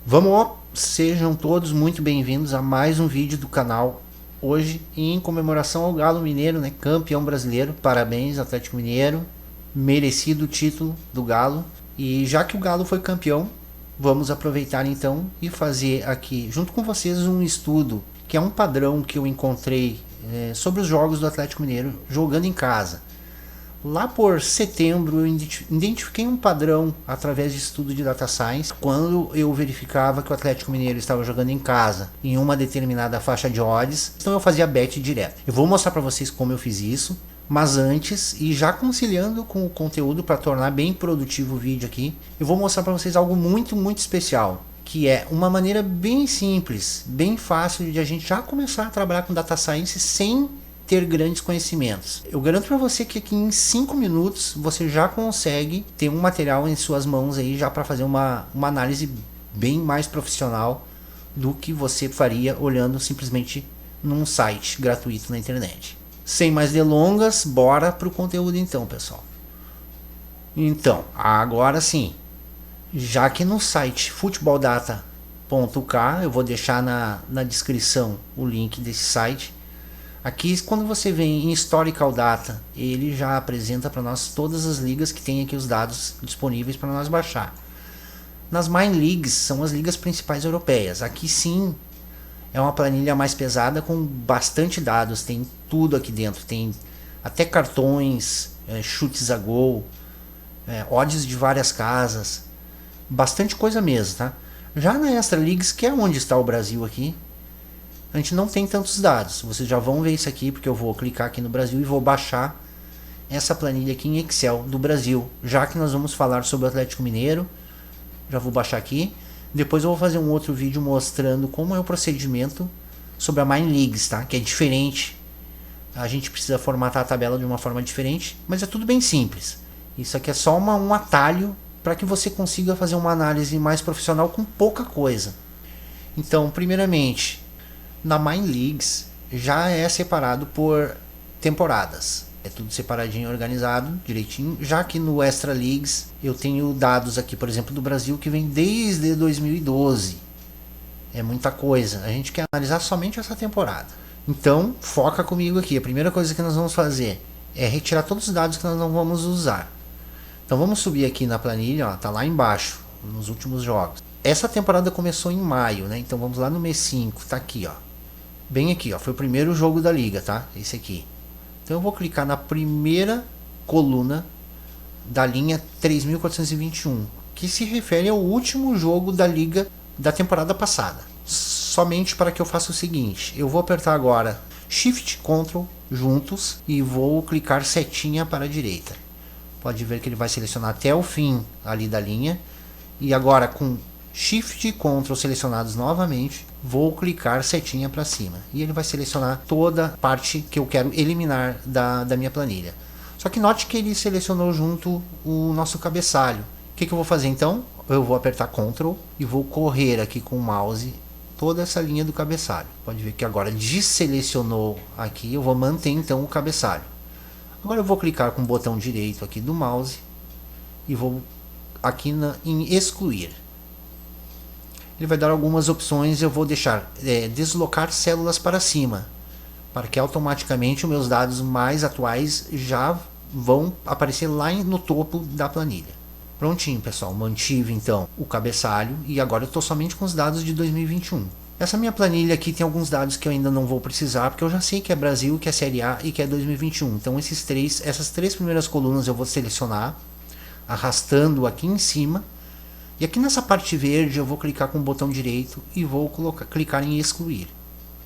Vamos, sejam todos muito bem-vindos a mais um vídeo do canal. Hoje, em comemoração ao Galo Mineiro, né, campeão brasileiro. Parabéns, Atlético Mineiro, merecido o título do Galo. E já que o Galo foi campeão, vamos aproveitar então e fazer aqui, junto com vocês, um estudo que é um padrão que eu encontrei sobre os jogos do Atlético Mineiro jogando em casa. Lá por setembro eu identifiquei um padrão através de estudo de data science. Quando eu verificava que o Atlético Mineiro estava jogando em casa em uma determinada faixa de odds, então eu fazia bet direto. Eu vou mostrar para vocês como eu fiz isso, mas antes, e já conciliando com o conteúdo para tornar bem produtivo o vídeo aqui, eu vou mostrar para vocês algo muito especial, que é uma maneira bem simples, bem fácil de a gente já começar a trabalhar com data science sem ter grandes conhecimentos. Eu garanto para você que aqui em 5 minutos você já consegue ter um material em suas mãos aí já para fazer uma análise bem mais profissional do que você faria olhando simplesmente num site gratuito na internet. Sem mais delongas, bora pro conteúdo então, pessoal. Então, agora sim, já que no site futeboldata.k, eu vou deixar na descrição o link desse site. Aqui, quando você vem em Historical Data, ele já apresenta para nós todas as ligas que tem aqui os dados disponíveis para nós baixar. Nas Main Leagues são as ligas principais europeias. Aqui sim é uma planilha mais pesada com bastante dados, tem tudo aqui dentro, tem até cartões, chutes a gol, odds de várias casas, bastante coisa mesmo, tá? Já na Extra Leagues, que é onde está o Brasil aqui, a gente não tem tantos dados. Vocês já vão ver isso aqui, porque eu vou clicar aqui no Brasil e vou baixar essa planilha aqui em Excel do Brasil, já que nós vamos falar sobre o Atlético Mineiro. Já vou baixar aqui. Depois eu vou fazer um outro vídeo mostrando como é o procedimento sobre a Main Leagues, tá? Que é diferente. A gente precisa formatar a tabela de uma forma diferente, mas é tudo bem simples. Isso aqui é só um atalho para que você consiga fazer uma análise mais profissional com pouca coisa. Então, primeiramente, na Main Leagues já é separado por temporadas. É tudo separadinho, organizado, direitinho. Já que no Extra Leagues eu tenho dados aqui, por exemplo, do Brasil que vem desde 2012. É muita coisa. A gente quer analisar somente essa temporada. Então, foca comigo aqui. A primeira coisa que nós vamos fazer é retirar todos os dados que nós não vamos usar. Então vamos subir aqui na planilha, ó, tá lá embaixo, nos últimos jogos. Essa temporada começou em maio, né? Então vamos lá no mês 5, tá aqui, ó. Bem aqui, ó, foi o primeiro jogo da liga, tá? Esse aqui. Então eu vou clicar na primeira coluna da linha 3421, que se refere ao último jogo da liga da temporada passada. Somente para que eu faça o seguinte, eu vou apertar agora Shift Ctrl juntos e vou clicar setinha para a direita. Pode ver que ele vai selecionar até o fim ali da linha. E agora com Shift e Ctrl selecionados novamente, vou clicar setinha para cima e ele vai selecionar toda a parte que eu quero eliminar da minha planilha. Só que note que ele selecionou junto o nosso cabeçalho. O que eu vou fazer então? Eu vou apertar Ctrl e vou correr aqui com o mouse toda essa linha do cabeçalho. Pode ver que agora desselecionou aqui, eu vou manter então o cabeçalho. Agora eu vou clicar com o botão direito aqui do mouse e vou aqui em excluir. Ele vai dar algumas opções. Eu vou deixar deslocar células para cima, para que automaticamente os meus dados mais atuais já vão aparecer lá no topo da planilha. Prontinho, pessoal, mantive então o cabeçalho e agora eu estou somente com os dados de 2021. Essa minha planilha aqui tem alguns dados que eu ainda não vou precisar, porque eu já sei que é Brasil, que é Série A e que é 2021. Então essas três primeiras colunas eu vou selecionar, arrastando aqui em cima. E aqui nessa parte verde eu vou clicar com o botão direito e vou clicar em excluir.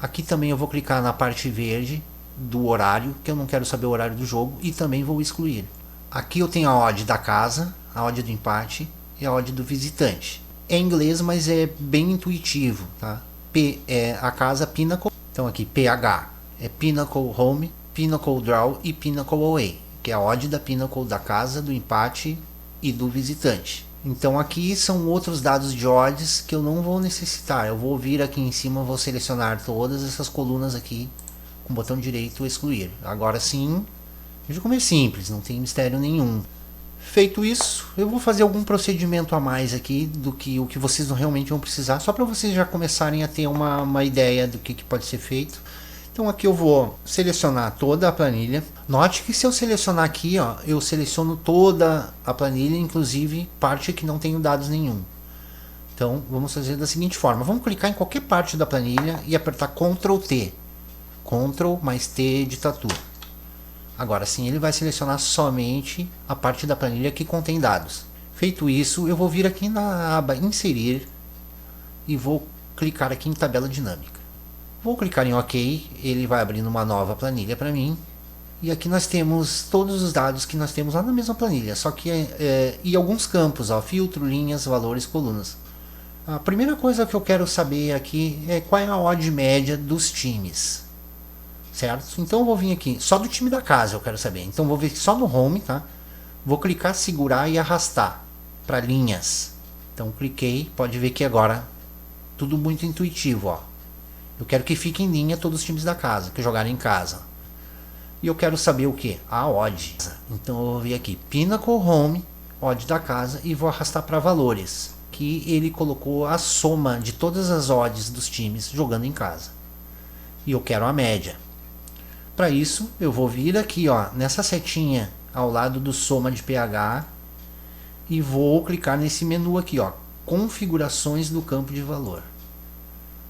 Aqui também eu vou clicar na parte verde do horário, que eu não quero saber o horário do jogo, e também vou excluir. Aqui eu tenho a odd da casa, a odd do empate e a odd do visitante. É em inglês, mas é bem intuitivo, tá? P é a casa Pinnacle, então aqui PH é Pinnacle Home, Pinnacle Draw e Pinnacle Away, que é a odd da Pinnacle da casa, do empate e do visitante. Então aqui são outros dados de odds que eu não vou necessitar. Eu vou vir aqui em cima, vou selecionar todas essas colunas aqui com o botão direito excluir. Agora sim, veja como é simples, não tem mistério nenhum. Feito isso, eu vou fazer algum procedimento a mais aqui do que o que vocês realmente vão precisar, só para vocês já começarem a ter uma ideia do que pode ser feito. Então aqui eu vou selecionar toda a planilha. Note que se eu selecionar aqui, ó, eu seleciono toda a planilha, inclusive parte que não tenho dados nenhum. Então vamos fazer da seguinte forma, vamos clicar em qualquer parte da planilha e apertar Ctrl T. Ctrl mais T de tatu. Agora sim ele vai selecionar somente a parte da planilha que contém dados. Feito isso, eu vou vir aqui na aba Inserir e vou clicar aqui em Tabela Dinâmica. Vou clicar em OK, ele vai abrir uma nova planilha para mim. E aqui nós temos todos os dados que nós temos lá na mesma planilha, só que e alguns campos, ó, filtro, linhas, valores, colunas. A primeira coisa que eu quero saber aqui é qual é a odd média dos times. Certo? Então eu vou vir aqui, só do time da casa eu quero saber. Então vou ver só no Home, tá? Vou clicar, segurar e arrastar para linhas. Então cliquei, pode ver que agora tudo muito intuitivo, ó. Eu quero que fique em linha todos os times da casa, que jogarem em casa. E eu quero saber o que? A odd. Então eu vou vir aqui, Pinnacle Home, odd da casa, e vou arrastar para valores, que ele colocou a soma de todas as odds dos times jogando em casa. E eu quero a média. Para isso, eu vou vir aqui, ó, nessa setinha ao lado do soma de pH e vou clicar nesse menu aqui, ó, configurações do campo de valor.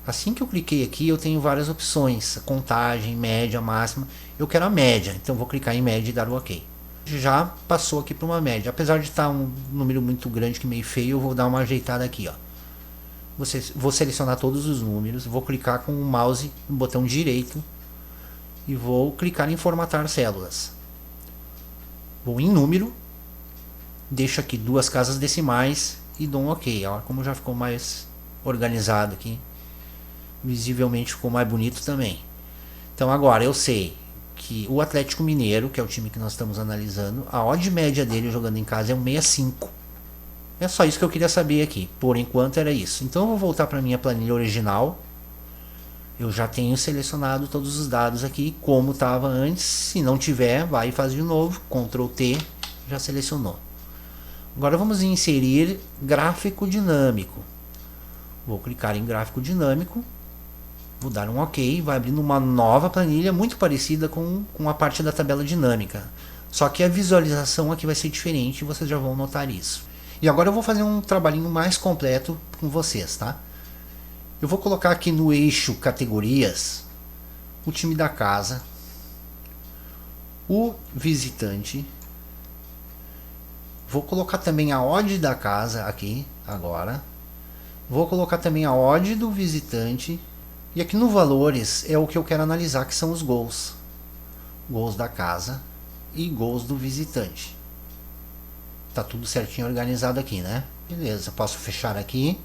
Assim que eu cliquei aqui, eu tenho várias opções, contagem, média, máxima. Eu quero a média, então vou clicar em média e dar o OK. Já passou aqui para uma média, apesar de estar um número muito grande que meio feio, eu vou dar uma ajeitada aqui, ó. Vou selecionar todos os números, vou clicar com o mouse no botão direito e vou clicar em formatar células. Vou em número, deixo aqui 2 casas decimais e dou um OK. Ó, como já ficou mais organizado aqui, visivelmente ficou mais bonito também. Então agora eu sei que o Atlético Mineiro, que é o time que nós estamos analisando, a odd média dele jogando em casa é 1,65. É só isso que eu queria saber aqui. Por enquanto era isso. Então eu vou voltar para a minha planilha original. Eu já tenho selecionado todos os dados aqui como estava antes. Se não tiver, vai e faz de novo. Ctrl T, já selecionou. Agora vamos inserir gráfico dinâmico. Vou clicar em gráfico dinâmico. Vou dar um OK. Vai abrindo uma nova planilha muito parecida com a parte da tabela dinâmica. Só que a visualização aqui vai ser diferente. Vocês já vão notar isso. E agora eu vou fazer um trabalhinho mais completo com vocês, tá? Eu vou colocar aqui no eixo categorias o time da casa, o visitante. Vou colocar também a odd da casa aqui agora. Vou colocar também a odd do visitante. E aqui no valores é o que eu quero analisar, que são os gols. Gols da casa e gols do visitante. Tá tudo certinho organizado aqui, né? Beleza, posso fechar aqui.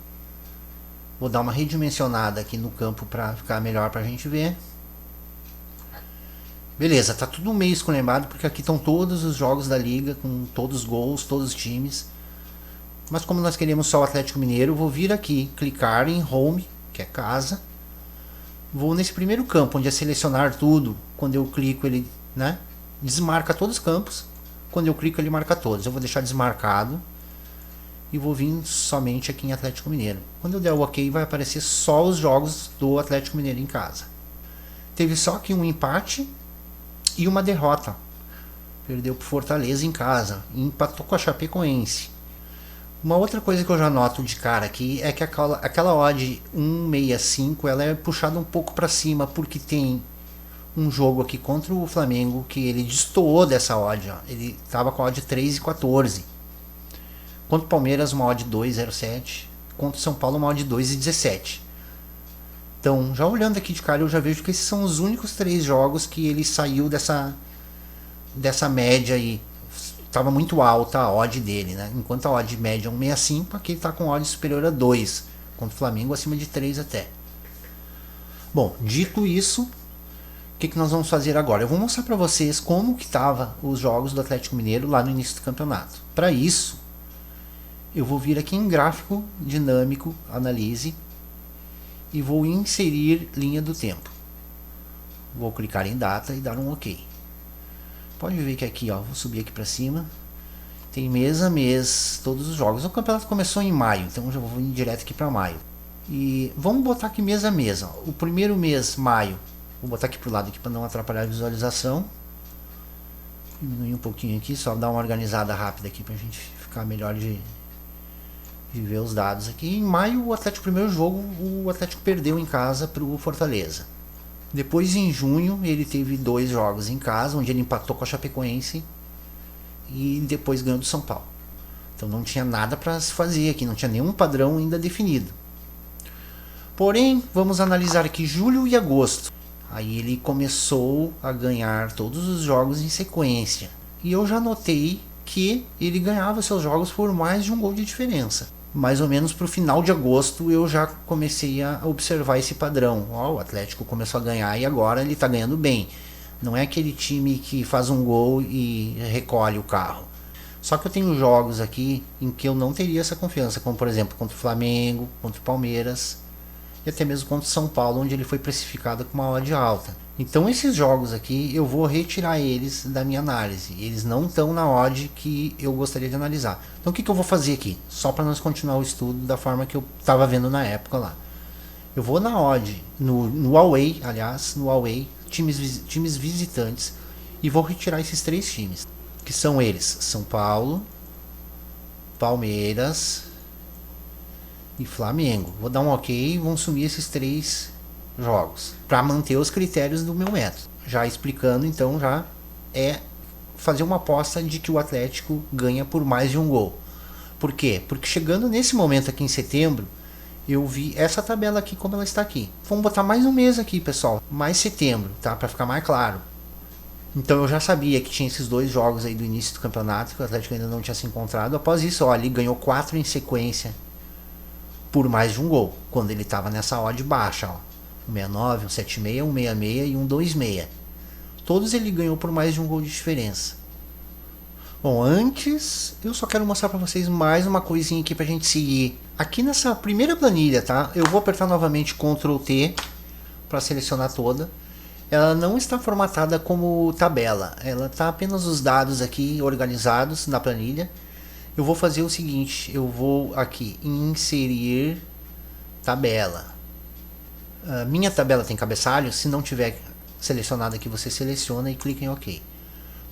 Vou dar uma redimensionada aqui no campo para ficar melhor para a gente ver. Beleza, tá tudo meio esculhambado porque aqui estão todos os jogos da liga, com todos os gols, todos os times. Mas como nós queremos só o Atlético Mineiro, vou vir aqui, clicar em Home, que é casa. Vou nesse primeiro campo, onde é selecionar tudo. Quando eu clico ele, né, desmarca todos os campos. Quando eu clico ele marca todos. Eu vou deixar desmarcado. E vou vir somente aqui em Atlético Mineiro. Quando eu der o OK, vai aparecer só os jogos do Atlético Mineiro em casa. Teve só aqui um empate e uma derrota. Perdeu para Fortaleza em casa. E empatou com a Chapecoense. Uma outra coisa que eu já noto de cara aqui é que aquela odd 1,65 ela é puxada um pouco para cima, porque tem um jogo aqui contra o Flamengo que ele destoou dessa odd. Ó. Ele estava com a odd 3,14. Contra o Palmeiras, uma odd 2,07. Contra o São Paulo, uma odd 2,17. Então, já olhando aqui de cara, eu já vejo que esses são os únicos 3 jogos que ele saiu dessa média aí. Estava muito alta a odd dele, né? Enquanto a odd média é 1,65, aqui ele está com odd superior a 2. Contra o Flamengo, acima de 3 até. Bom, dito isso, o que nós vamos fazer agora? Eu vou mostrar para vocês como que estavam os jogos do Atlético Mineiro lá no início do campeonato. Para isso, eu vou vir aqui em gráfico dinâmico, analise, e vou inserir linha do tempo. Vou clicar em data e dar um OK. Pode ver que aqui, ó, vou subir aqui para cima. Tem mês a mês todos os jogos. O campeonato começou em maio, então já vou ir direto aqui para maio. E vamos botar aqui mês a mês. Ó. O primeiro mês, maio, vou botar aqui pro lado aqui para não atrapalhar a visualização. Diminuir um pouquinho aqui, só dar uma organizada rápida aqui pra gente ficar melhor de ver os dados aqui. Em maio, o Atlético, primeiro jogo, o Atlético perdeu em casa pro Fortaleza. Depois, em junho, ele teve 2 jogos em casa, onde ele empatou com a Chapecoense e depois ganhou do São Paulo. Então não tinha nada para se fazer aqui, não tinha nenhum padrão ainda definido. Porém, vamos analisar aqui julho e agosto. Aí ele começou a ganhar todos os jogos em sequência. E eu já notei que ele ganhava seus jogos por mais de um gol de diferença. Mais ou menos para o final de agosto eu já comecei a observar esse padrão. Ó, o Atlético começou a ganhar e agora ele está ganhando bem. Não é aquele time que faz um gol e recolhe o carro. Só que eu tenho jogos aqui em que eu não teria essa confiança, como por exemplo contra o Flamengo, contra o Palmeiras e até mesmo contra o São Paulo, onde ele foi precificado com uma odd alta. Então esses jogos aqui eu vou retirar eles da minha análise. Eles não estão na odd que eu gostaria de analisar. Então o que eu vou fazer aqui? Só para nós continuar o estudo da forma que eu estava vendo na época lá. Eu vou na odd, no away, aliás, no away, times visitantes, e vou retirar esses 3 times. Que são eles, São Paulo, Palmeiras e Flamengo. Vou dar um ok e vão sumir esses 3 jogos para manter os critérios do meu método. Já explicando, então, já é fazer uma aposta de que o Atlético ganha por mais de um gol. Por quê? Porque chegando nesse momento aqui em setembro, eu vi essa tabela aqui como ela está aqui. Vamos botar mais um mês aqui, pessoal, mais setembro, tá? Para ficar mais claro. Então eu já sabia que tinha esses 2 jogos aí do início do campeonato, que o Atlético ainda não tinha se encontrado. Após isso, ó, ele ganhou 4 em sequência por mais de um gol, quando ele estava nessa odd baixa, ó. 169, 176, 166 e 126. Todos ele ganhou por mais de um gol de diferença. Bom, antes eu só quero mostrar para vocês mais uma coisinha aqui pra gente seguir. Aqui nessa primeira planilha, tá? Eu vou apertar novamente Ctrl T para selecionar toda. Ela não está formatada como tabela, ela está apenas os dados aqui organizados na planilha. Eu vou fazer o seguinte, eu vou aqui inserir tabela. Minha tabela tem cabeçalho, se não tiver selecionado aqui você seleciona e clica em OK.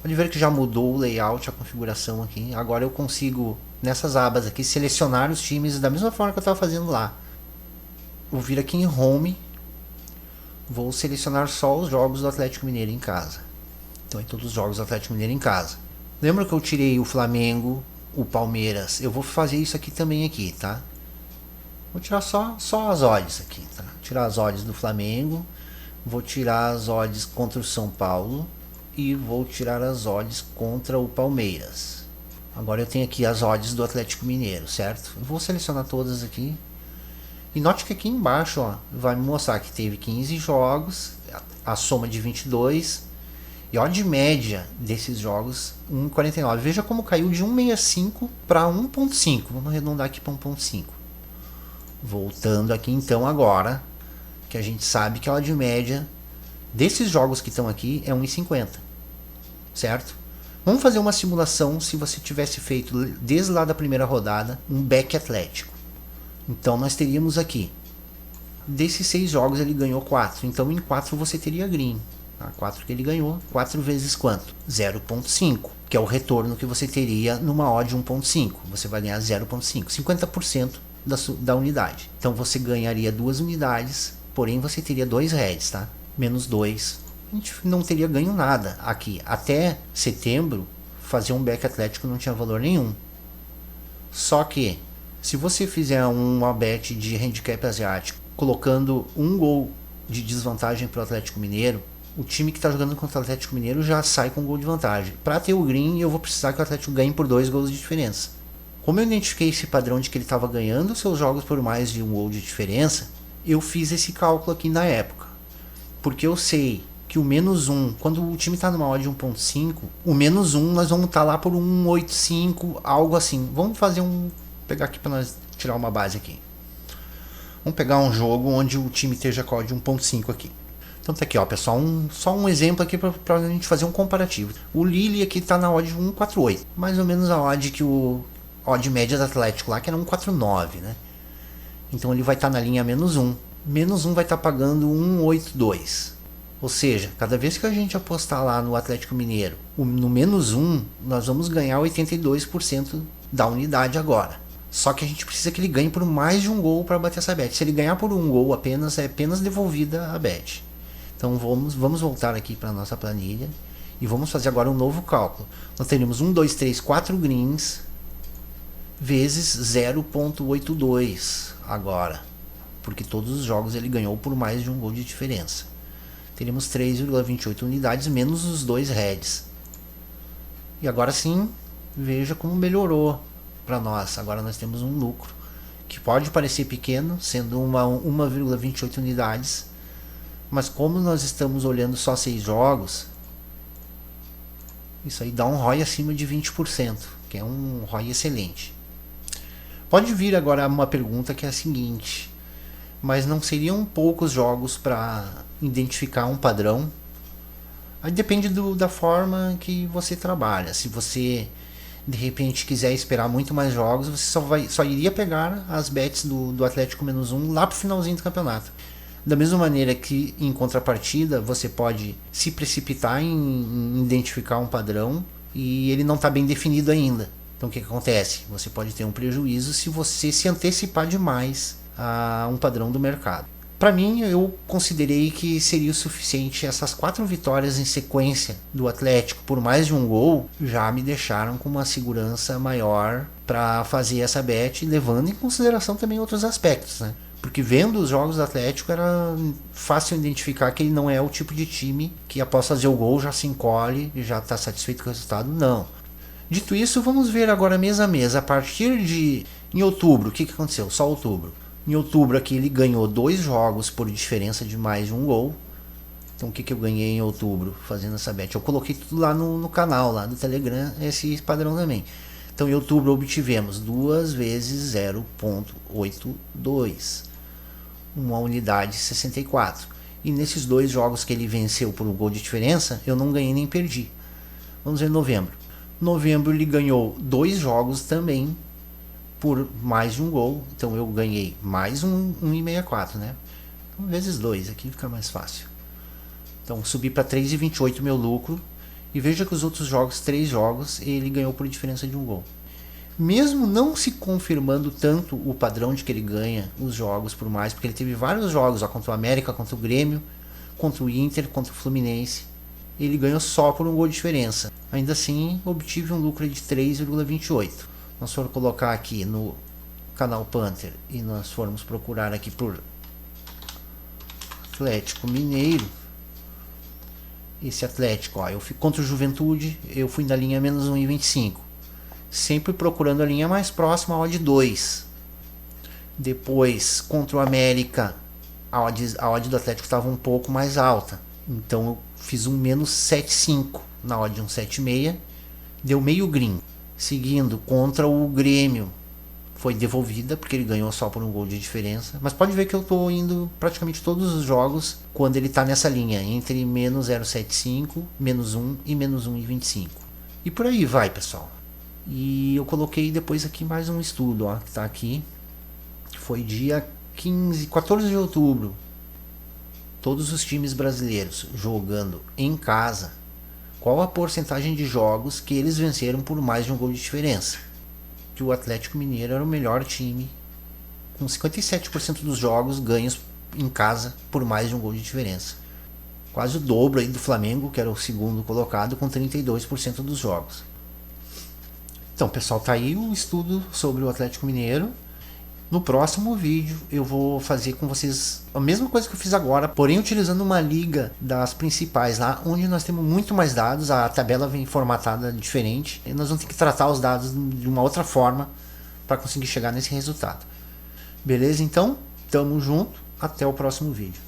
Pode ver que já mudou o layout, a configuração aqui. Agora eu consigo, nessas abas aqui, selecionar os times da mesma forma que eu estava fazendo lá. Vou vir aqui em Home. Vou selecionar só os jogos do Atlético Mineiro em casa. Então é todos os jogos do Atlético Mineiro em casa. Lembra que eu tirei o Flamengo, o Palmeiras? Eu vou fazer isso aqui também aqui, tá? Vou tirar só as odds aqui, tá? Tirar as odds do Flamengo. Vou tirar as odds contra o São Paulo. E vou tirar as odds contra o Palmeiras. Agora eu tenho aqui as odds do Atlético Mineiro, certo? Eu vou selecionar todas aqui. E note que aqui embaixo, ó, vai me mostrar que teve 15 jogos, a soma de 22, e a odd média desses jogos, 1,49. Veja como caiu de 1,65 para 1,5. Vamos arredondar aqui para 1,5. Voltando aqui então agora, que a gente sabe que a odd média desses jogos que estão aqui é 1,50. Certo? Vamos fazer uma simulação se você tivesse feito desde lá da primeira rodada um back Atlético. Então nós teríamos aqui, desses 6 jogos ele ganhou 4, então em 4 você teria green. 4 que ele ganhou, 4 vezes quanto? 0,5, que é o retorno que você teria numa odd 1,5. Você vai ganhar 0,5, 50% da unidade. Então você ganharia 2 unidades, porém você teria 2 heads, tá? Menos 2. A gente não teria ganho nada aqui. Até setembro, fazer um back Atlético não tinha valor nenhum. Só que se você fizer uma bet de handicap asiático, colocando um gol de desvantagem para o Atlético Mineiro, o time que está jogando contra o Atlético Mineiro já sai com um gol de vantagem. Para ter o green, eu vou precisar que o Atlético ganhe por 2 gols de diferença. Como eu identifiquei esse padrão de que ele estava ganhando seus jogos por mais de um gol de diferença, eu fiz esse cálculo aqui na época. Porque eu sei que o menos 1, quando o time está numa odd de 1,5, o menos 1 nós vamos estar lá por 1,85, algo assim. Vamos fazer pegar aqui para nós tirar uma base aqui. Vamos pegar um jogo onde o time esteja com odd 1,5 aqui. Então tá aqui, ó, pessoal, só um exemplo aqui para a gente fazer um comparativo. O Lille aqui tá na odd 1,48, mais ou menos a odd que o odd média do Atlético lá, que era 1,49, né? Então ele vai estar na linha -1. -1 vai estar pagando 1,82. Ou seja, cada vez que a gente apostar lá no Atlético Mineiro, no -1, nós vamos ganhar 82% da unidade agora. Só que a gente precisa que ele ganhe por mais de um gol para bater essa bet. Se ele ganhar por um gol apenas, é apenas devolvida a bet. Então vamos voltar aqui para a nossa planilha e vamos fazer agora um novo cálculo. Nós teremos 1, 2, 3, 4 greens vezes 0,82 agora, porque todos os jogos ele ganhou por mais de um gol de diferença. Teremos 3,28 unidades menos os 2 reds. E agora sim, veja como melhorou para nós. Agora nós temos um lucro que pode parecer pequeno, sendo 1,28 unidades, mas como nós estamos olhando só 6 jogos, isso aí dá um ROI acima de 20%, que é um ROI excelente. Pode vir agora uma pergunta que é a seguinte: mas não seriam poucos jogos para identificar um padrão? Aí depende da forma que você trabalha. Se você de repente quiser esperar muito mais jogos, você só iria pegar as bets do Atlético -1 lá pro finalzinho do campeonato. Da mesma maneira que em contrapartida você pode se precipitar em identificar um padrão e ele não está bem definido ainda. Então o que acontece? Você pode ter um prejuízo se você se antecipar demais a um padrão do mercado. Para mim, eu considerei que seria o suficiente. Essas 4 vitórias em sequência do Atlético por mais de um gol já me deixaram com uma segurança maior para fazer essa bet, levando em consideração também outros aspectos, né? Porque vendo os jogos do Atlético era fácil identificar que ele não é o tipo de time que após fazer o gol já se encolhe e já está satisfeito com o resultado, não. Dito isso, vamos ver agora mês a mês. A partir de em outubro, o que aconteceu? Só outubro. Em outubro aqui ele ganhou 2 jogos por diferença de mais de um gol. Então o que eu ganhei em outubro fazendo essa bet? Eu coloquei tudo lá no canal, lá do Telegram, esse padrão também. Então em outubro obtivemos 2 vezes 0,82, uma unidade 64. E nesses 2 jogos que ele venceu por um gol de diferença, eu não ganhei nem perdi. Vamos ver novembro. Novembro ele ganhou 2 jogos também por mais de um gol, então eu ganhei mais 1,64, né? Vezes 2, aqui fica mais fácil. Então subi para 3,28 meu lucro, e veja que os outros jogos, 3 jogos, ele ganhou por diferença de um gol. Mesmo não se confirmando tanto o padrão de que ele ganha os jogos por mais, porque ele teve vários jogos, ó, contra o América, contra o Grêmio, contra o Inter, contra o Fluminense, ele ganhou só por um gol de diferença. Ainda assim, obtive um lucro de 3,28. Nós formos colocar aqui no canal Panther e nós formos procurar aqui por Atlético Mineiro, esse Atlético, ó, eu fui contra o Juventude, eu fui na linha menos 1,25, sempre procurando a linha mais próxima, a odd 2. Depois contra o América, a odd do Atlético estava um pouco mais alta, então eu fiz um menos 7,5 na odd 1,76, deu meio green. Seguindo contra o Grêmio, foi devolvida porque ele ganhou só por um gol de diferença, mas pode ver que eu estou indo praticamente todos os jogos quando ele está nessa linha entre menos 0,75, menos 1 e menos 1,25, e por aí vai, pessoal. E eu coloquei depois aqui mais um estudo, ó, que está aqui, que foi dia 14 de outubro, todos os times brasileiros jogando em casa, qual a porcentagem de jogos que eles venceram por mais de um gol de diferença. Que o Atlético Mineiro era o melhor time, com 57% dos jogos ganhos em casa por mais de um gol de diferença. Quase o dobro aí do Flamengo, que era o segundo colocado, com 32% dos jogos. Então, pessoal, tá aí o estudo sobre o Atlético Mineiro. No próximo vídeo eu vou fazer com vocês a mesma coisa que eu fiz agora, porém utilizando uma liga das principais lá, onde nós temos muito mais dados, a tabela vem formatada diferente, e nós vamos ter que tratar os dados de uma outra forma para conseguir chegar nesse resultado. Beleza? Então, tamo junto, até o próximo vídeo.